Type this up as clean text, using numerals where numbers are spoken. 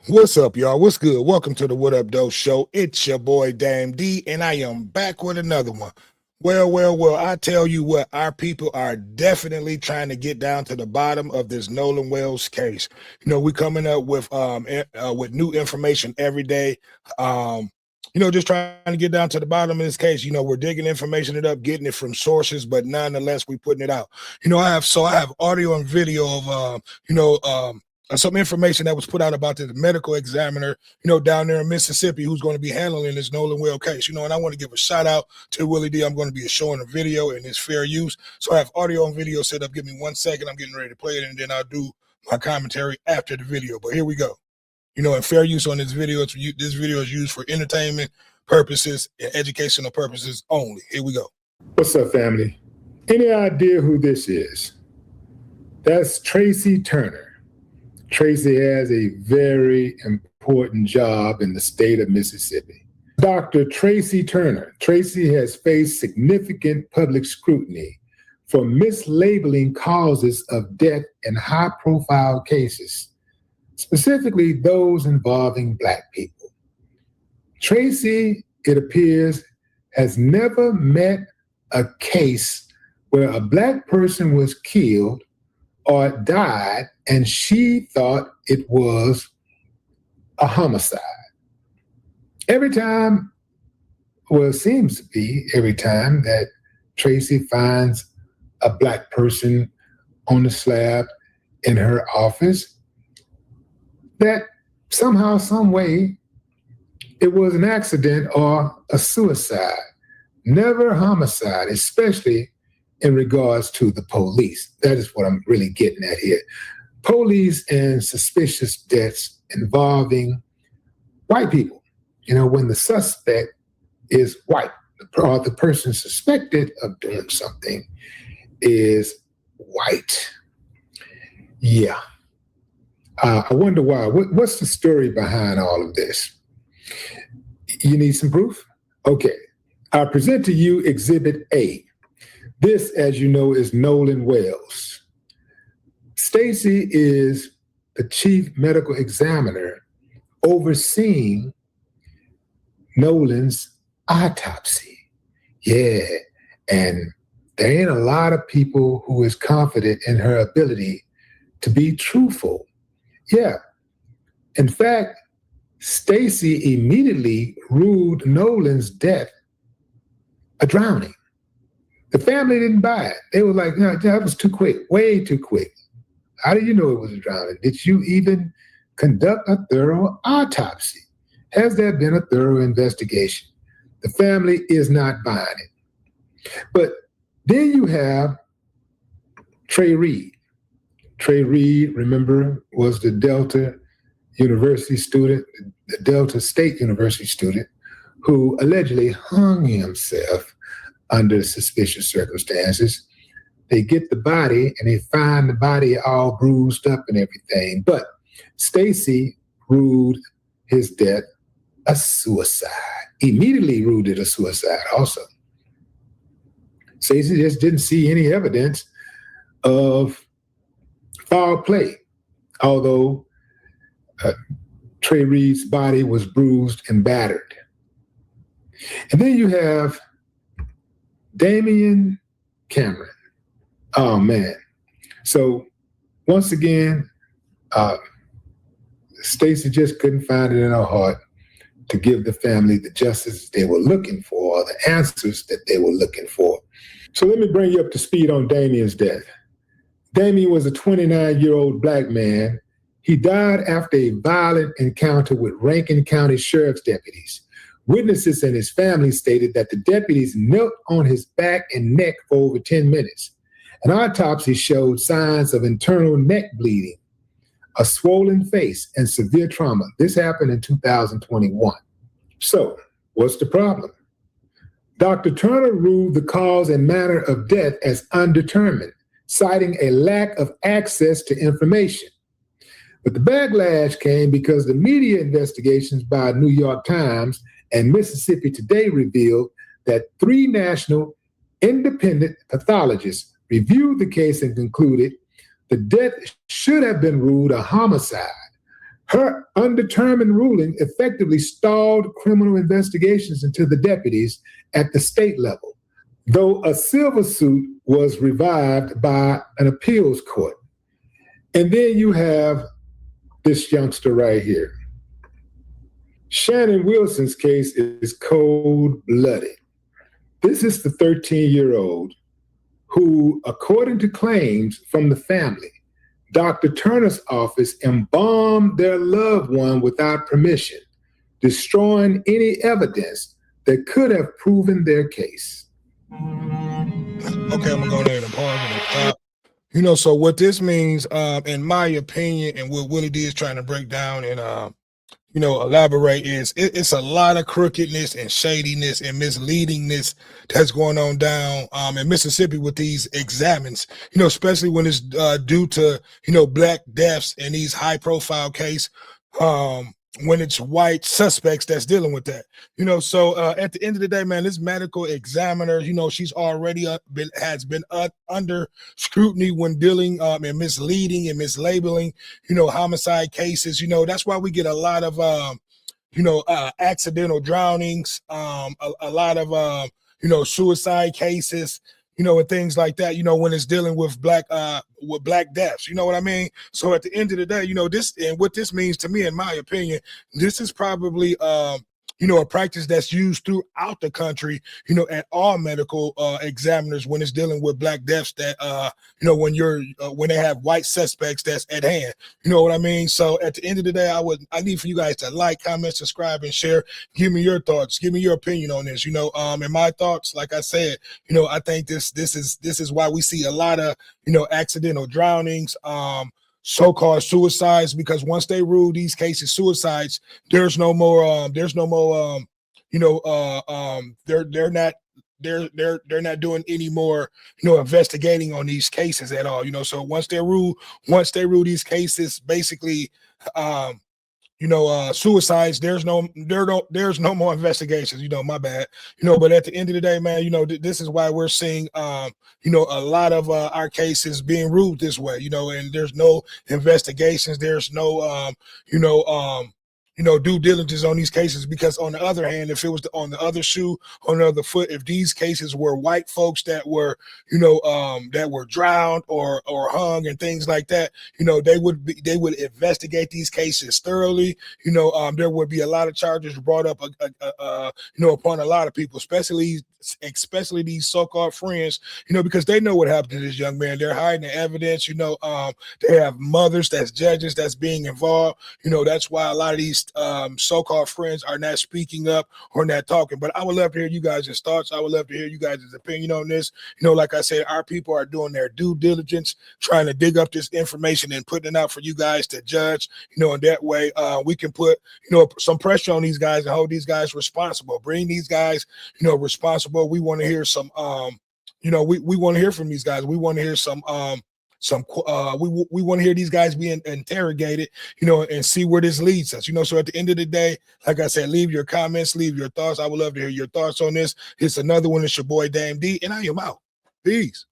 What's up, y'all? What's good? Welcome to the What Up Doe Show. It's your boy Dame D, and I am back with another one. Well, I tell you what, our people are definitely trying to get down to the bottom of this Nolan Wells case. We're coming up with new information every day. Just trying to get down to the bottom of this case. We're digging information it up, getting it from sources, but nonetheless, we're putting it out. I have audio and video of some information that was put out about the medical examiner, down there in Mississippi, who's going to be handling this Nolan Well case, and I want to give a shout out to Willie D. I'm going to be showing a video and it's fair use. So I have audio and video set up. Give me 1 second. I'm getting ready to play it, and then I'll do my commentary after the video. But here we go. And fair use on this video. This video is used for entertainment purposes and educational purposes only. Here we go. What's up, family? Any idea who this is? That's Tracy Turner. Tracy has a very important job in the state of Mississippi. Dr. Tracy Turner. Tracy has faced significant public scrutiny for mislabeling causes of death in high-profile cases, specifically those involving Black people. Tracy, it appears, has never met a case where a Black person was killed or died, and she thought it was a homicide. Every time, well, it seems to be every time that Tracy finds a Black person on the slab in her office, that somehow, some way, it was an accident or a suicide, never a homicide, especially in regards to the police. That is what I'm really getting at here. Police and suspicious deaths involving white people. When the suspect is white, or the person suspected of doing something is white. Yeah. I wonder why. What's the story behind all of this? You need some proof? Okay. I present to you Exhibit A. This, as you know, is Nolan Wells. Stacy is the chief medical examiner overseeing Nolan's autopsy. Yeah, and there ain't a lot of people who is confident in her ability to be truthful. Yeah. In fact, Stacy immediately ruled Nolan's death a drowning. The family didn't buy it. They were like, no, that was too quick, way too quick. How did you know it was a drowning? Did you even conduct a thorough autopsy? Has there been a thorough investigation? The family is not buying it. But then you have Trey Reed. Trey Reed, remember, was the Delta University student, the Delta State University student, who allegedly hung himself under suspicious circumstances. They get the body and they find the body all bruised up and everything. But Stacy ruled his death a suicide. Immediately ruled it a suicide also. Stacy just didn't see any evidence of foul play, although Trey Reed's body was bruised and battered. And then you have Damian Cameron. Oh, man. So once again, Stacy just couldn't find it in her heart to give the family the justice they were looking for, or the answers that they were looking for. So let me bring you up to speed on Damian's death. Damian was a 29-year-old Black man. He died after a violent encounter with Rankin County Sheriff's deputies. Witnesses and his family stated that the deputies knelt on his back and neck for over 10 minutes. An autopsy showed signs of internal neck bleeding, a swollen face, and severe trauma. This happened in 2021. So, what's the problem? Dr. Turner ruled the cause and manner of death as undetermined, citing a lack of access to information. But the backlash came because the media investigations by New York Times and Mississippi Today revealed that 3 national independent pathologists reviewed the case and concluded the death should have been ruled a homicide. Her undetermined ruling effectively stalled criminal investigations into the deputies at the state level, though a civil suit was revived by an appeals court. And then you have this youngster right here. Shannon Wilson's case is cold-blooded. This is the 13-year-old who, according to claims from the family, Dr. Turner's office embalmed their loved one without permission, destroying any evidence that could have proven their case. Okay, I'm gonna go ahead and pause and stop. You know, so what this means, in my opinion, and what Willie D is trying to break down and you know, elaborate is it's a lot of crookedness and shadiness and misleadingness that's going on down in Mississippi with these examines, you know, especially when it's due to, you know, black deaths in these high profile cases, when it's white suspects that's dealing with that, you know. So at the end of the day, man, this medical examiner, you know, she's already has been under scrutiny when dealing and misleading and mislabeling, you know, homicide cases. You know, that's why we get a lot of you know, accidental drownings, a lot of you know, suicide cases, you know, and things like that, you know, when it's dealing with black deaths, you know what I mean? So at the end of the day, you know, this, and what this means to me, in my opinion, this is probably you know, a practice that's used throughout the country, you know, at all medical examiners when it's dealing with black deaths that, you know, when they have white suspects that's at hand, you know what I mean? So at the end of the day, I need for you guys to like, comment, subscribe, and share. Give me your thoughts. Give me your opinion on this, you know, and my thoughts, like I said, you know, I think this is why we see a lot of, you know, accidental drownings, so-called suicides, because once they rule these cases suicides, there's no more you know, they're not doing any more, you know, investigating on these cases at all, you know. So once they rule these cases basically you know, suicides, there's no more investigations, you know, my bad, you know. But at the end of the day, man, you know, this is why we're seeing, you know, a lot of our cases being ruled this way, you know, and there's no investigations, there's no, you know, due diligence on these cases. Because on the other hand, if it was on the other shoe, on the other foot, if these cases were white folks that were, you know, that were drowned or hung and things like that, you know, they would investigate these cases thoroughly. You know, there would be a lot of charges brought up, you know, upon a lot of people, especially these so-called friends, you know, because they know what happened to this young man. They're hiding the evidence, you know. They have mothers that's judges that's being involved, you know. That's why a lot of these so-called friends are not speaking up or not talking. But I would love to hear you guys' thoughts. I would love to hear you guys' opinion on this. You know, like I said, our people are doing their due diligence, trying to dig up this information and putting it out for you guys to judge, you know. And that way we can put, you know, some pressure on these guys and hold these guys responsible, bring these guys, you know, responsible. We want to hear some you know, we want to hear from these guys. We want to hear some we want to hear these guys being interrogated, you know, and see where this leads us, you know. So at the end of the day, like I said, leave your comments, leave your thoughts. I would love to hear your thoughts on this. It's another one. It's your boy Dame D, and I am out. Peace.